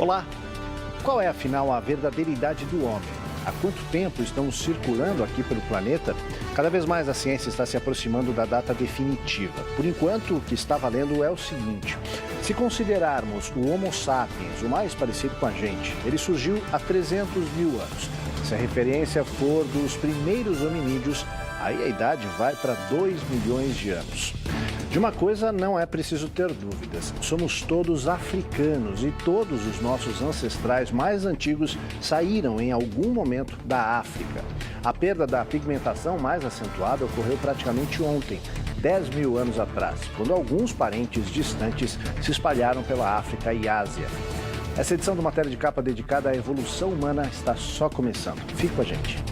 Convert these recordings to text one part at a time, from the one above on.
Olá! Qual é, afinal, a verdadeira idade do homem? Há quanto tempo estamos circulando aqui pelo planeta? Cada vez mais a ciência está se aproximando da data definitiva. Por enquanto, o que está valendo é o seguinte: se considerarmos o Homo sapiens o mais parecido com a gente, ele surgiu há 300 mil anos. Se a referência for dos primeiros hominídeos, aí a idade vai para 2 milhões de anos. De uma coisa não é preciso ter dúvidas: somos todos africanos e todos os nossos ancestrais mais antigos saíram em algum momento da África. A perda da pigmentação mais acentuada ocorreu praticamente ontem, 10 mil anos atrás, quando alguns parentes distantes se espalharam pela África e Ásia. Essa edição do Matéria de Capa dedicada à evolução humana está só começando. Fique com a gente.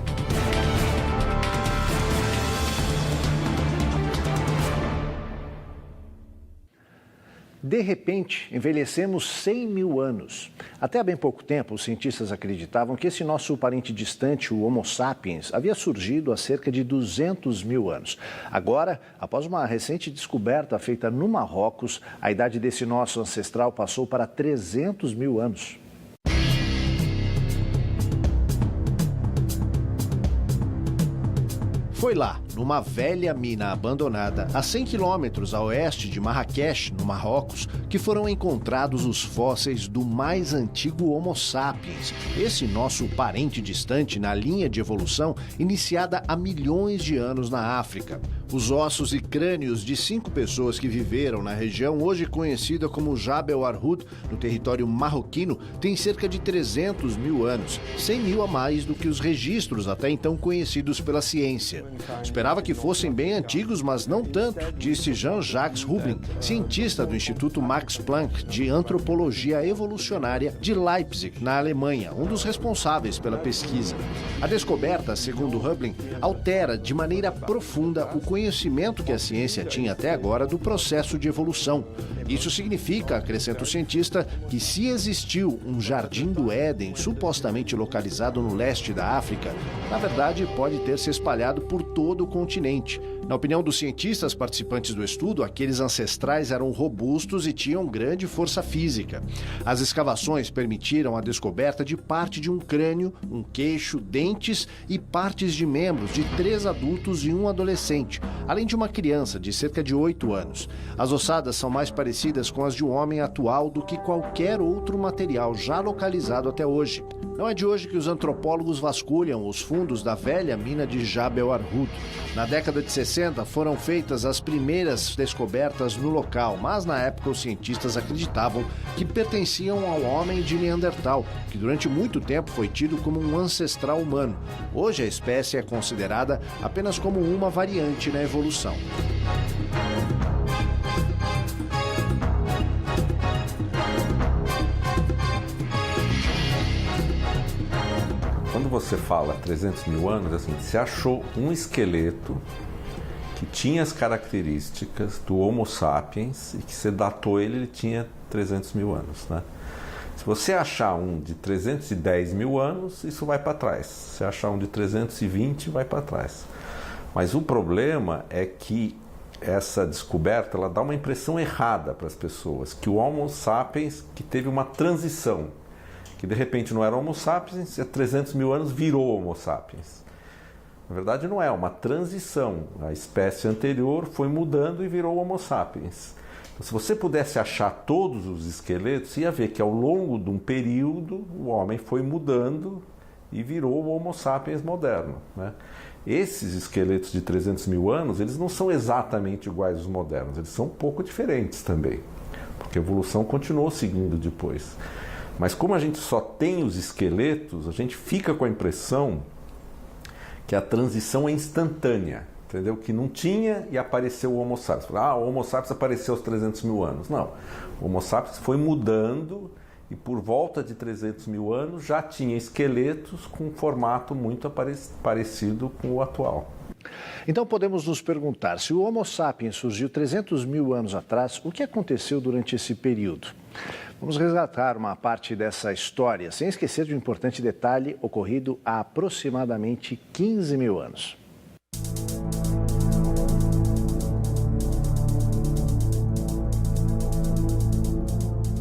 De repente, envelhecemos 100 mil anos. Até há bem pouco tempo, os cientistas acreditavam que esse nosso parente distante, o Homo sapiens, havia surgido há cerca de 200 mil anos. Agora, após uma recente descoberta feita no Marrocos, a idade desse nosso ancestral passou para 300 mil anos. Foi lá, numa velha mina abandonada, a 100 quilômetros a oeste de Marrakech, no Marrocos, que foram encontrados os fósseis do mais antigo Homo sapiens, esse nosso parente distante na linha de evolução iniciada há milhões de anos na África. Os ossos e crânios de 5 pessoas que viveram na região, hoje conhecida como Jabel Arhoud, no território marroquino, têm cerca de 300 mil anos, 100 mil a mais do que os registros até então conhecidos pela ciência. Esperava que fossem bem antigos, mas não tanto, disse Jean-Jacques Rublin, cientista do Instituto Max Planck de Antropologia Evolucionária de Leipzig, na Alemanha, um dos responsáveis pela pesquisa. A descoberta, segundo Rublin, altera de maneira profunda o conhecimento que a ciência tinha até agora do processo de evolução. Isso significa, acrescenta o cientista, que se existiu um jardim do Éden supostamente localizado no leste da África, na verdade pode ter se espalhado por todo o continente. Na opinião dos cientistas participantes do estudo, aqueles ancestrais eram robustos e tinham grande força física. As escavações permitiram a descoberta de parte de um crânio, um queixo, dentes e partes de membros de 3 adultos e um adolescente, além de uma criança de cerca de 8 anos. As ossadas são mais parecidas com as de um homem atual do que qualquer outro material já localizado até hoje. Não é de hoje que os antropólogos vasculham os fundos da velha mina de Jabel Arhoud. Na década de 60 foram feitas as primeiras descobertas no local, mas na época os cientistas acreditavam que pertenciam ao homem de Neandertal, que durante muito tempo foi tido como um ancestral humano. Hoje a espécie é considerada apenas como uma variante na evolução. Quando você fala 300 mil anos, assim, você achou um esqueleto que tinha as características do Homo sapiens e que você datou ele tinha 300 mil anos, né? Se você achar um de 310 mil anos, isso vai para trás. Se você achar um de 320, vai para trás. Mas o problema é que essa descoberta ela dá uma impressão errada para as pessoas, que o Homo sapiens que teve uma transição, que de repente não era Homo sapiens, há 300 mil anos virou Homo sapiens. Na verdade não é, uma transição. A espécie anterior foi mudando e virou Homo sapiens. Então, se você pudesse achar todos os esqueletos, você ia ver que ao longo de um período o homem foi mudando e virou o Homo sapiens moderno, né? Esses esqueletos de 300 mil anos, eles não são exatamente iguais aos modernos, eles são um pouco diferentes também, porque a evolução continuou seguindo depois. Mas como a gente só tem os esqueletos, a gente fica com a impressão que a transição é instantânea, entendeu? Que não tinha e apareceu o Homo sapiens. O Homo sapiens apareceu aos 300 mil anos. Não, o Homo sapiens foi mudando e por volta de 300 mil anos já tinha esqueletos com um formato muito parecido com o atual. Então podemos nos perguntar, se o Homo sapiens surgiu 300 mil anos atrás, o que aconteceu durante esse período? Vamos resgatar uma parte dessa história, sem esquecer de um importante detalhe ocorrido há aproximadamente 15 mil anos.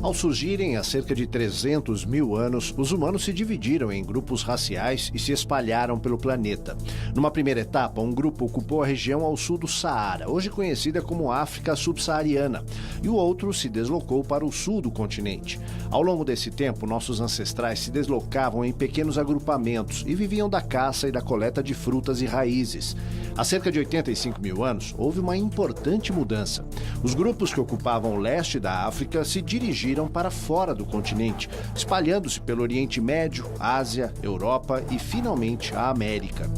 Ao surgirem há cerca de 300 mil anos, os humanos se dividiram em grupos raciais e se espalharam pelo planeta. Numa primeira etapa, um grupo ocupou a região ao sul do Saara, hoje conhecida como África Subsaariana, e o outro se deslocou para o sul do continente. Ao longo desse tempo, nossos ancestrais se deslocavam em pequenos agrupamentos e viviam da caça e da coleta de frutas e raízes. Há cerca de 85 mil anos, houve uma importante mudança. Os grupos que ocupavam o leste da África se dirigiram para fora do continente, espalhando-se pelo Oriente Médio, Ásia, Europa e, finalmente, a América.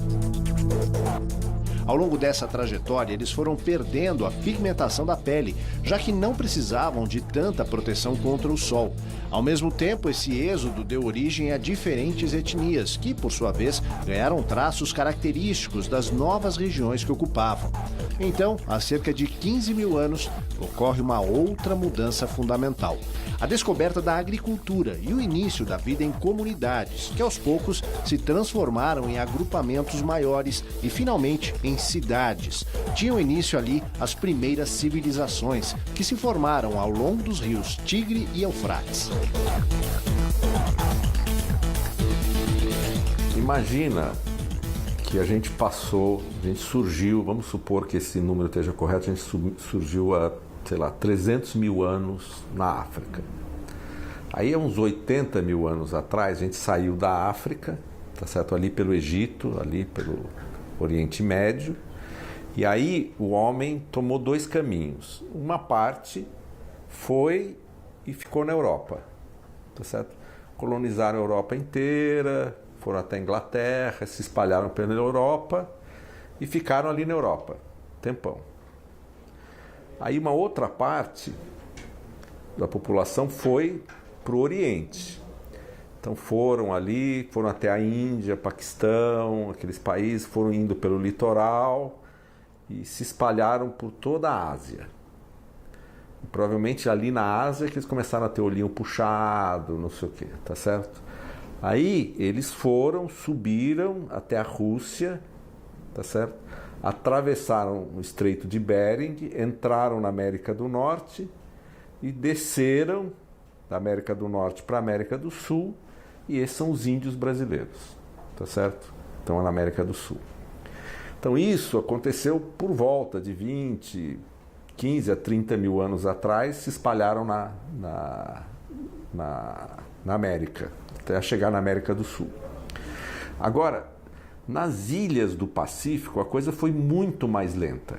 Ao longo dessa trajetória, eles foram perdendo a pigmentação da pele, já que não precisavam de tanta proteção contra o sol. Ao mesmo tempo, esse êxodo deu origem a diferentes etnias, que, por sua vez, ganharam traços característicos das novas regiões que ocupavam. Então, há cerca de 15 mil anos, ocorre uma outra mudança fundamental: a descoberta da agricultura e o início da vida em comunidades, que aos poucos se transformaram em agrupamentos maiores e, finalmente, em cidades. Tinham início ali as primeiras civilizações, que se formaram ao longo dos rios Tigre e Eufrates. Imagina que a gente surgiu, vamos supor que esse número esteja correto, a gente surgiu há, 300 mil anos na África. Aí, há uns 80 mil anos atrás, a gente saiu da África, tá certo? Ali pelo Egito, ali pelo Oriente Médio, e aí o homem tomou dois caminhos. Uma parte foi e ficou na Europa, tá certo? Colonizaram a Europa inteira, foram até a Inglaterra, se espalharam pela Europa e ficaram ali na Europa, tempão. Aí uma outra parte da população foi para o Oriente. Então foram até a Índia, Paquistão, aqueles países, foram indo pelo litoral e se espalharam por toda a Ásia. E provavelmente ali na Ásia que eles começaram a ter olhinho puxado, não sei o quê, tá certo? Aí eles subiram até a Rússia, tá certo? Atravessaram o Estreito de Bering, entraram na América do Norte e desceram da América do Norte para a América do Sul, e esses são os índios brasileiros, tá certo? Então é na América do Sul. Então isso aconteceu por volta de 15 a 30 mil anos atrás, se espalharam na América, até chegar na América do Sul. Agora, nas ilhas do Pacífico, a coisa foi muito mais lenta.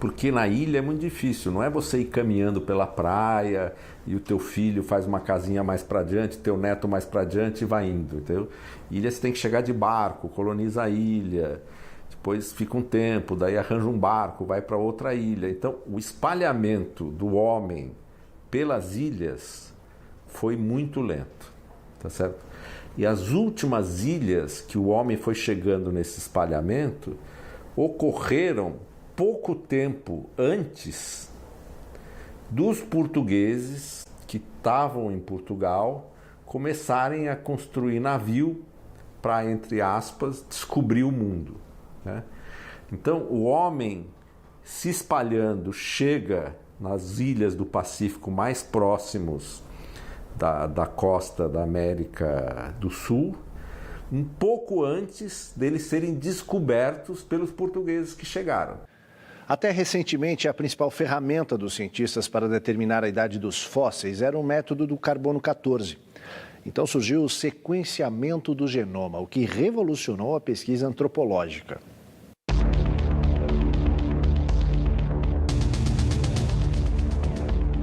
Porque na ilha é muito difícil, não é você ir caminhando pela praia e o teu filho faz uma casinha mais para diante, teu neto mais para diante e vai indo, entendeu? Ilha você tem que chegar de barco, coloniza a ilha, depois fica um tempo, daí arranja um barco, vai para outra ilha. Então, o espalhamento do homem pelas ilhas foi muito lento, tá certo? E as últimas ilhas que o homem foi chegando nesse espalhamento ocorreram pouco tempo antes dos portugueses que estavam em Portugal começarem a construir navio para, entre aspas, descobrir o mundo, né? Então, o homem se espalhando chega nas ilhas do Pacífico mais próximos da costa da América do Sul, um pouco antes deles serem descobertos pelos portugueses que chegaram. Até recentemente, a principal ferramenta dos cientistas para determinar a idade dos fósseis era o método do carbono 14. Então surgiu o sequenciamento do genoma, o que revolucionou a pesquisa antropológica.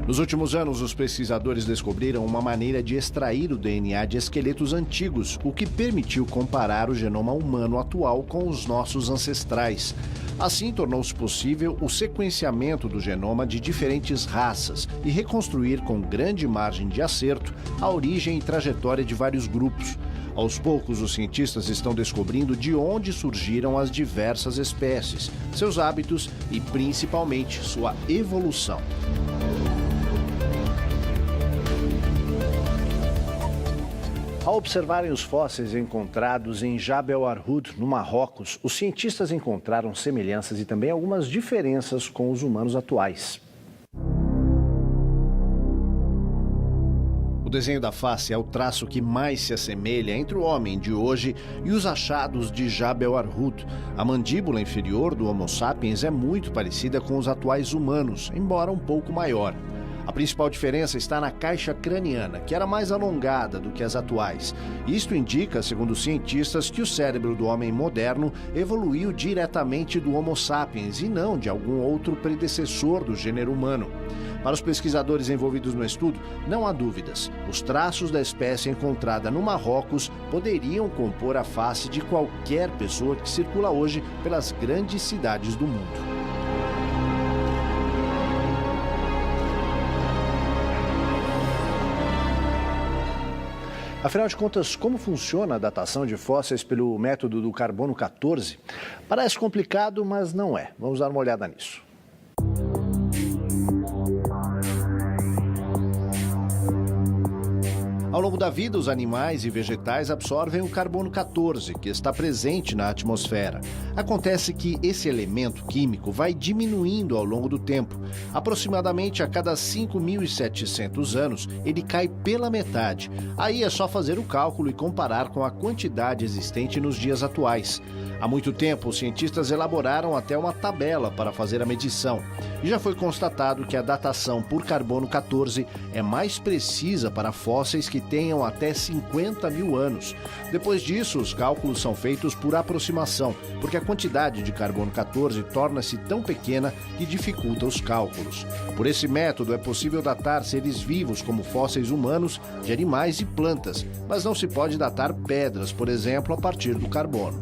Nos últimos anos, os pesquisadores descobriram uma maneira de extrair o DNA de esqueletos antigos, o que permitiu comparar o genoma humano atual com os nossos ancestrais. Assim, tornou-se possível o sequenciamento do genoma de diferentes raças e reconstruir com grande margem de acerto a origem e trajetória de vários grupos. Aos poucos, os cientistas estão descobrindo de onde surgiram as diversas espécies, seus hábitos e, principalmente, sua evolução. Ao observarem os fósseis encontrados em Jabel Arhoud, no Marrocos, os cientistas encontraram semelhanças e também algumas diferenças com os humanos atuais. desenho da face é o traço que mais se assemelha entre o homem de hoje e os achados de Jabal Arhut. A mandíbula inferior do Homo sapiens é muito parecida com os atuais humanos, embora um pouco maior. A principal diferença está na caixa craniana, que era mais alongada do que as atuais. Isto indica, segundo cientistas, que o cérebro do homem moderno evoluiu diretamente do Homo sapiens e não de algum outro predecessor do gênero humano. Para os pesquisadores envolvidos no estudo, não há dúvidas. Os traços da espécie encontrada no Marrocos poderiam compor a face de qualquer pessoa que circula hoje pelas grandes cidades do mundo. Afinal de contas, como funciona a datação de fósseis pelo método do carbono 14? Parece complicado, mas não é. Vamos dar uma olhada nisso. Ao longo da vida, os animais e vegetais absorvem o carbono 14, que está presente na atmosfera. Acontece que esse elemento químico vai diminuindo ao longo do tempo. Aproximadamente a cada 5.700 anos, ele cai pela metade. Aí é só fazer o cálculo e comparar com a quantidade existente nos dias atuais. Há muito tempo, os cientistas elaboraram até uma tabela para fazer a medição. E já foi constatado que a datação por carbono 14 é mais precisa para fósseis que tenham até 50 mil anos. Depois disso, os cálculos são feitos por aproximação, porque a quantidade de carbono 14 torna-se tão pequena que dificulta os cálculos. Por esse método, é possível datar seres vivos como fósseis humanos, de animais e plantas, mas não se pode datar pedras, por exemplo, a partir do carbono.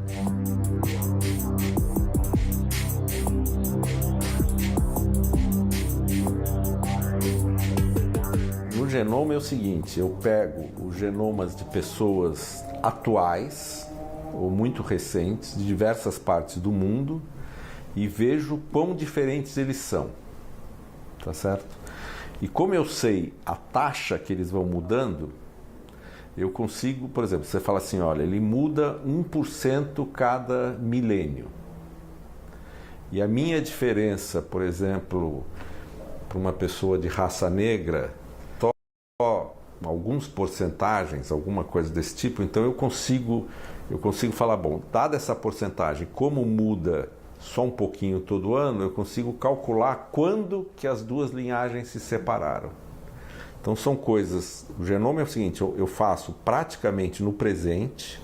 No genoma é o seguinte, eu pego os genomas de pessoas atuais ou muito recentes, de diversas partes do mundo, e vejo quão diferentes eles são, tá certo? E como eu sei a taxa que eles vão mudando, eu consigo, por exemplo, você fala assim, olha, ele muda 1% cada milênio. E a minha diferença, por exemplo, para uma pessoa de raça negra, alguns porcentagens, alguma coisa desse tipo, então eu consigo falar, bom, dada essa porcentagem, como muda só um pouquinho todo ano, eu consigo calcular quando que as duas linhagens se separaram. Então são coisas, o genoma é o seguinte, eu faço praticamente no presente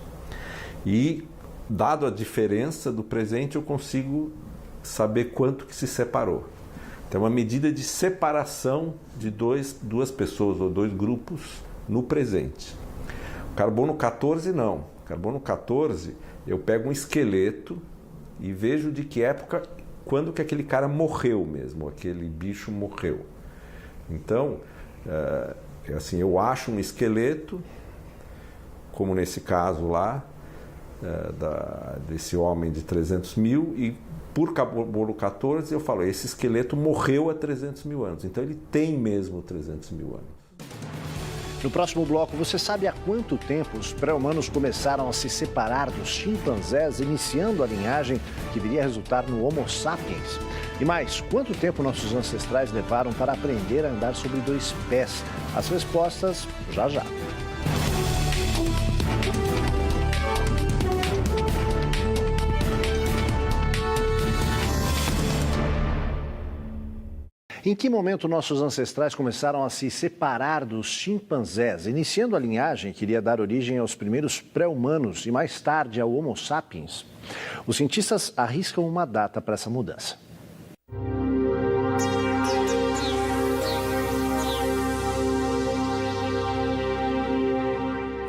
e, dado a diferença do presente, eu consigo saber quanto que se separou. Então, é uma medida de separação de duas pessoas ou dois grupos no presente. O carbono 14 não. O carbono 14, eu pego um esqueleto e vejo de que época, quando que aquele cara morreu mesmo, aquele bicho morreu. Então, assim, eu acho um esqueleto, como nesse caso lá, desse homem de 300 mil, e por carbono 14 eu falo, esse esqueleto morreu há 300 mil anos, então ele tem mesmo 300 mil anos. No próximo bloco, você sabe há quanto tempo os pré-humanos começaram a se separar dos chimpanzés, iniciando a linhagem que viria a resultar no Homo sapiens? E mais, quanto tempo nossos ancestrais levaram para aprender a andar sobre dois pés? As respostas já já. Em que momento nossos ancestrais começaram a se separar dos chimpanzés, iniciando a linhagem que iria dar origem aos primeiros pré-humanos e mais tarde ao Homo sapiens? Os cientistas arriscam uma data para essa mudança.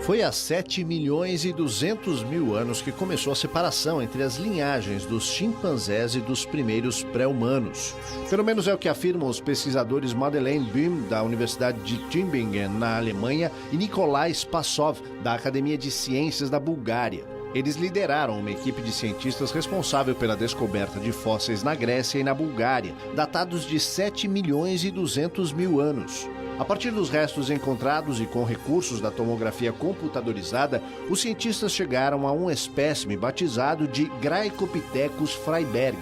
Foi há 7.200.000 anos que começou a separação entre as linhagens dos chimpanzés e dos primeiros pré-humanos. Pelo menos é o que afirmam os pesquisadores Madeleine Böhm, da Universidade de Tübingen, na Alemanha, e Nikolai Spasov, da Academia de Ciências da Bulgária. Eles lideraram uma equipe de cientistas responsável pela descoberta de fósseis na Grécia e na Bulgária, datados de 7.200.000 anos. A partir dos restos encontrados e com recursos da tomografia computadorizada, os cientistas chegaram a um espécime batizado de Graicopithecus freyberg.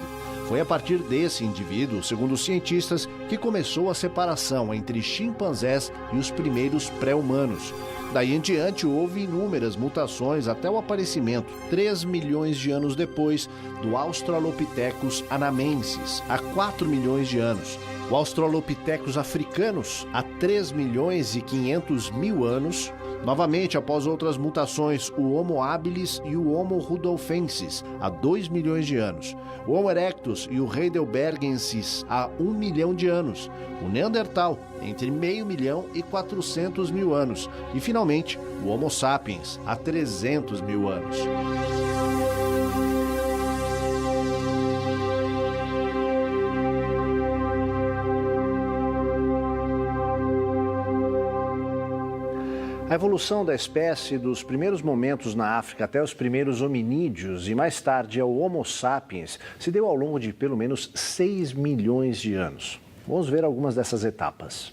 Foi a partir desse indivíduo, segundo os cientistas, que começou a separação entre chimpanzés e os primeiros pré-humanos. Daí em diante, houve inúmeras mutações até o aparecimento, 3 milhões de anos depois, do Australopithecus anamensis, há 4 milhões de anos. O Australopithecus africanus, há 3 milhões e 500 mil anos. Novamente, após outras mutações, o Homo habilis e o Homo rudolfensis, há 2 milhões de anos. O Homo erectus e o heidelbergensis, há 1 milhão de anos. O Neandertal, entre meio milhão e 400 mil anos. E, finalmente, o Homo sapiens, há 300 mil anos. A evolução da espécie dos primeiros momentos na África até os primeiros hominídeos e mais tarde ao Homo sapiens se deu ao longo de pelo menos 6 milhões de anos. Vamos ver algumas dessas etapas.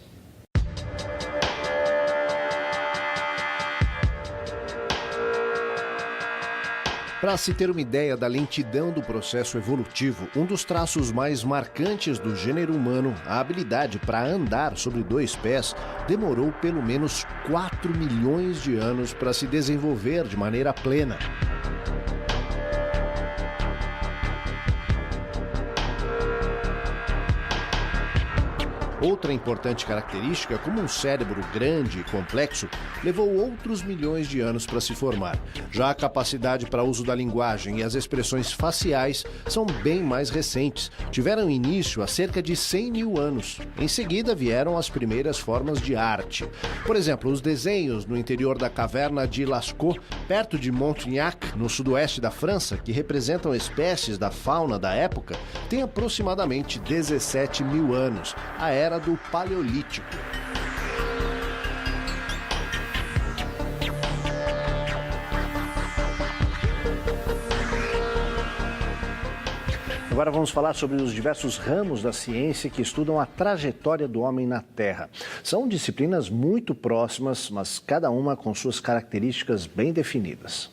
Para se ter uma ideia da lentidão do processo evolutivo, um dos traços mais marcantes do gênero humano, a habilidade para andar sobre 2 pés, demorou pelo menos 4 milhões de anos para se desenvolver de maneira plena. Outra importante característica, como um cérebro grande e complexo, levou outros milhões de anos para se formar. Já a capacidade para uso da linguagem e as expressões faciais são bem mais recentes. Tiveram início há cerca de 100 mil anos. Em seguida vieram as primeiras formas de arte. Por exemplo, os desenhos no interior da caverna de Lascaux, perto de Montignac, no sudoeste da França, que representam espécies da fauna da época, têm aproximadamente 17 mil anos, a era do Paleolítico. Agora vamos falar sobre os diversos ramos da ciência que estudam a trajetória do homem na Terra. São disciplinas muito próximas, mas cada uma com suas características bem definidas.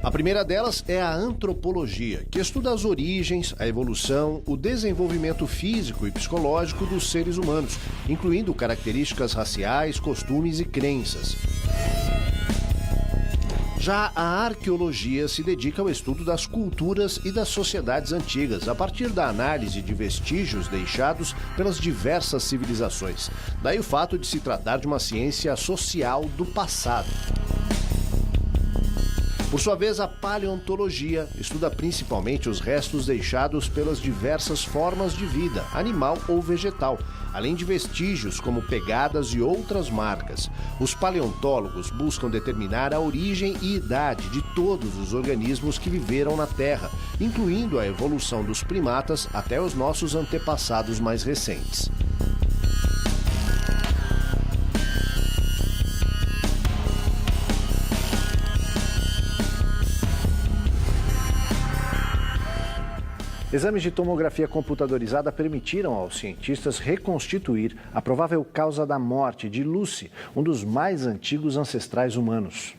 A primeira delas é a antropologia, que estuda as origens, a evolução, o desenvolvimento físico e psicológico dos seres humanos, incluindo características raciais, costumes e crenças. Já a arqueologia se dedica ao estudo das culturas e das sociedades antigas, a partir da análise de vestígios deixados pelas diversas civilizações. Daí o fato de se tratar de uma ciência social do passado. Por sua vez, a paleontologia estuda principalmente os restos deixados pelas diversas formas de vida, animal ou vegetal, além de vestígios como pegadas e outras marcas. Os paleontólogos buscam determinar a origem e idade de todos os organismos que viveram na Terra, incluindo a evolução dos primatas até os nossos antepassados mais recentes. Exames de tomografia computadorizada permitiram aos cientistas reconstituir a provável causa da morte de Lucy, um dos mais antigos ancestrais humanos.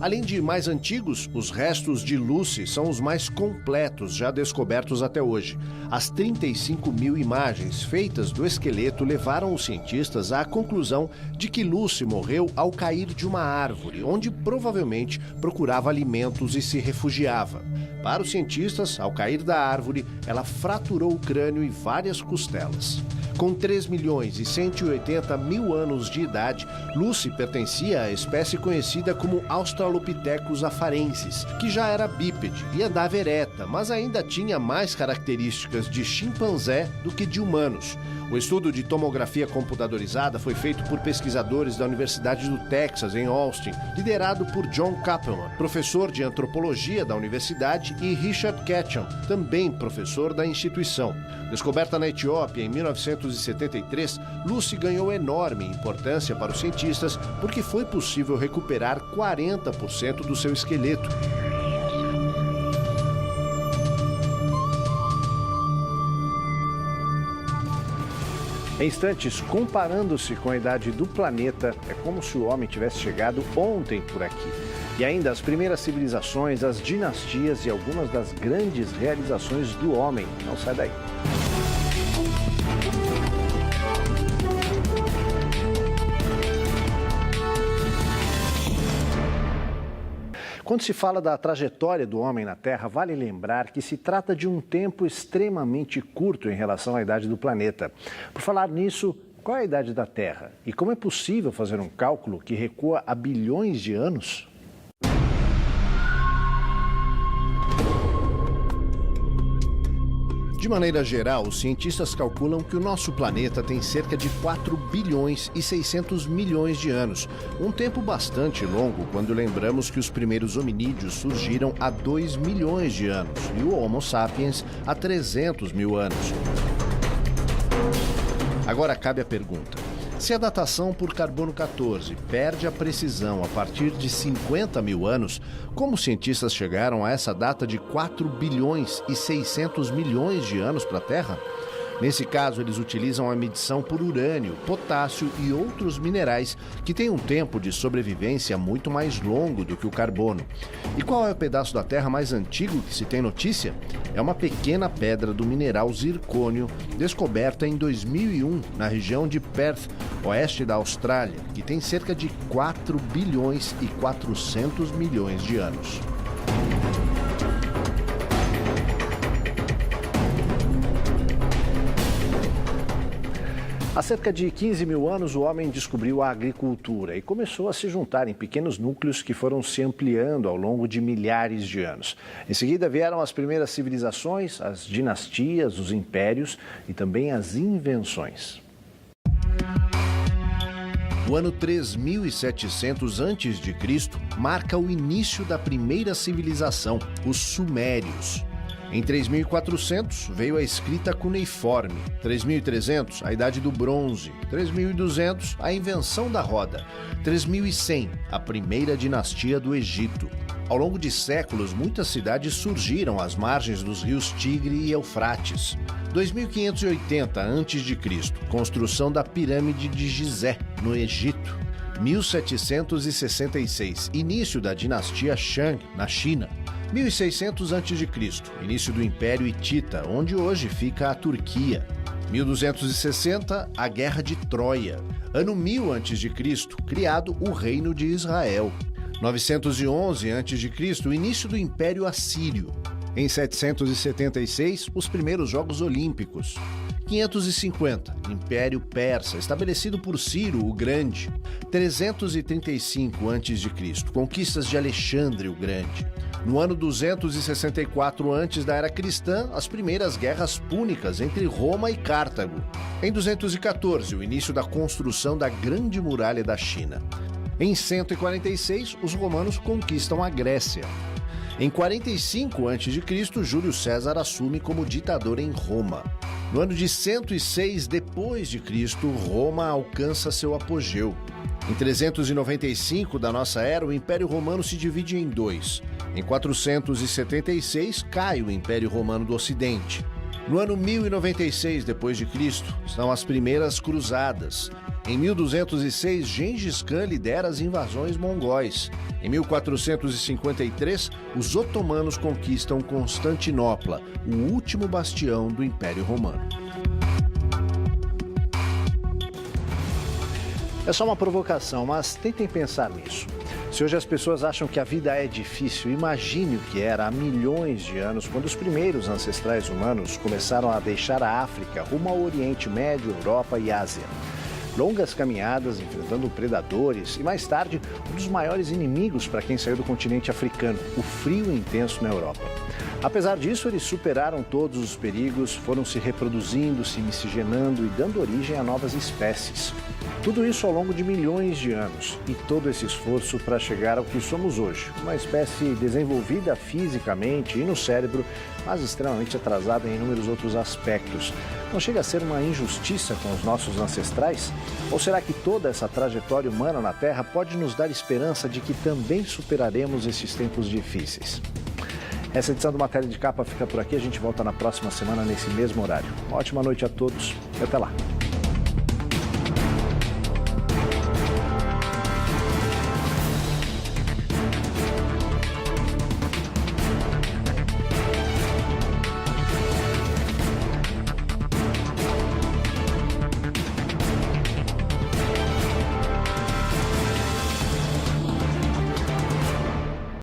Além de mais antigos, os restos de Lucy são os mais completos já descobertos até hoje. As 35 mil imagens feitas do esqueleto levaram os cientistas à conclusão de que Lucy morreu ao cair de uma árvore, onde provavelmente procurava alimentos e se refugiava. Para os cientistas, ao cair da árvore, ela fraturou o crânio e várias costelas. Com 3 milhões e 180 mil anos de idade, Lucy pertencia à espécie conhecida como Australopithecus afarensis, que já era bípede e andava ereta, mas ainda tinha mais características de chimpanzé do que de humanos. O estudo de tomografia computadorizada foi feito por pesquisadores da Universidade do Texas, em Austin, liderado por John Kappelman, professor de antropologia da universidade, e Richard Ketchum, também professor da instituição. Descoberta na Etiópia em 1973, Lucy ganhou enorme importância para os cientistas porque foi possível recuperar 40% do seu esqueleto. Em instantes, comparando-se com a idade do planeta, é como se o homem tivesse chegado ontem por aqui. E ainda as primeiras civilizações, as dinastias e algumas das grandes realizações do homem. Não sai daí. Quando se fala da trajetória do homem na Terra, vale lembrar que se trata de um tempo extremamente curto em relação à idade do planeta. Por falar nisso, qual é a idade da Terra? E como é possível fazer um cálculo que recua a bilhões de anos? De maneira geral, os cientistas calculam que o nosso planeta tem cerca de 4 bilhões e 600 milhões de anos. Um tempo bastante longo quando lembramos que os primeiros hominídeos surgiram há 2 milhões de anos e o Homo sapiens há 300 mil anos. Agora cabe a pergunta: se a datação por carbono 14 perde a precisão a partir de 50 mil anos, como os cientistas chegaram a essa data de 4 bilhões e 600 milhões de anos para a Terra? Nesse caso, eles utilizam a medição por urânio, potássio e outros minerais que têm um tempo de sobrevivência muito mais longo do que o carbono. E qual é o pedaço da Terra mais antigo que se tem notícia? É uma pequena pedra do mineral zircônio, descoberta em 2001 na região de Perth, oeste da Austrália, que tem cerca de 4 bilhões e 400 milhões de anos. Há cerca de 15 mil anos, o homem descobriu a agricultura e começou a se juntar em pequenos núcleos que foram se ampliando ao longo de milhares de anos. Em seguida, vieram as primeiras civilizações, as dinastias, os impérios e também as invenções. O ano 3700 a.C. marca o início da primeira civilização, os Sumérios. Em 3400 veio a escrita cuneiforme, 3300 a Idade do Bronze, 3200 a invenção da roda, 3100 a primeira dinastia do Egito. Ao longo de séculos, muitas cidades surgiram às margens dos rios Tigre e Eufrates. 2580 a.C., construção da pirâmide de Gizé, no Egito. 1766, início da dinastia Shang, na China. 1600 a.C., início do Império Hitita, onde hoje fica a Turquia. 1260, a Guerra de Troia. Ano 1000 a.C., criado o Reino de Israel. 911 a.C., início do Império Assírio. Em 776, os primeiros Jogos Olímpicos. 550, Império Persa, estabelecido por Ciro o Grande. 335 a.C., conquistas de Alexandre o Grande. No ano 264 antes da Era Cristã, as primeiras guerras púnicas entre Roma e Cartago. Em 214, o início da construção da Grande Muralha da China. Em 146, os romanos conquistam a Grécia. Em 45 a.C., Júlio César assume como ditador em Roma. No ano de 106 d.C., Roma alcança seu apogeu. Em 395 da nossa era, o Império Romano se divide em dois. Em 476, cai o Império Romano do Ocidente. No ano 1096 d.C., estão as primeiras cruzadas. Em 1206, Gengis Khan lidera as invasões mongóis. Em 1453, os otomanos conquistam Constantinopla, o último bastião do Império Romano. É só uma provocação, mas tentem pensar nisso. Se hoje as pessoas acham que a vida é difícil, imagine o que era há milhões de anos, quando os primeiros ancestrais humanos começaram a deixar a África rumo ao Oriente Médio, Europa e Ásia. Longas caminhadas, enfrentando predadores e, mais tarde, um dos maiores inimigos para quem saiu do continente africano, o frio intenso na Europa. Apesar disso, eles superaram todos os perigos, foram se reproduzindo, se miscigenando e dando origem a novas espécies. Tudo isso ao longo de milhões de anos e todo esse esforço para chegar ao que somos hoje, uma espécie desenvolvida fisicamente e no cérebro, mas extremamente atrasada em inúmeros outros aspectos. Não chega a ser uma injustiça com os nossos ancestrais? Ou será que toda essa trajetória humana na Terra pode nos dar esperança de que também superaremos esses tempos difíceis? Essa edição do Matéria de Capa fica por aqui. A gente volta na próxima semana nesse mesmo horário. Uma ótima noite a todos e até lá.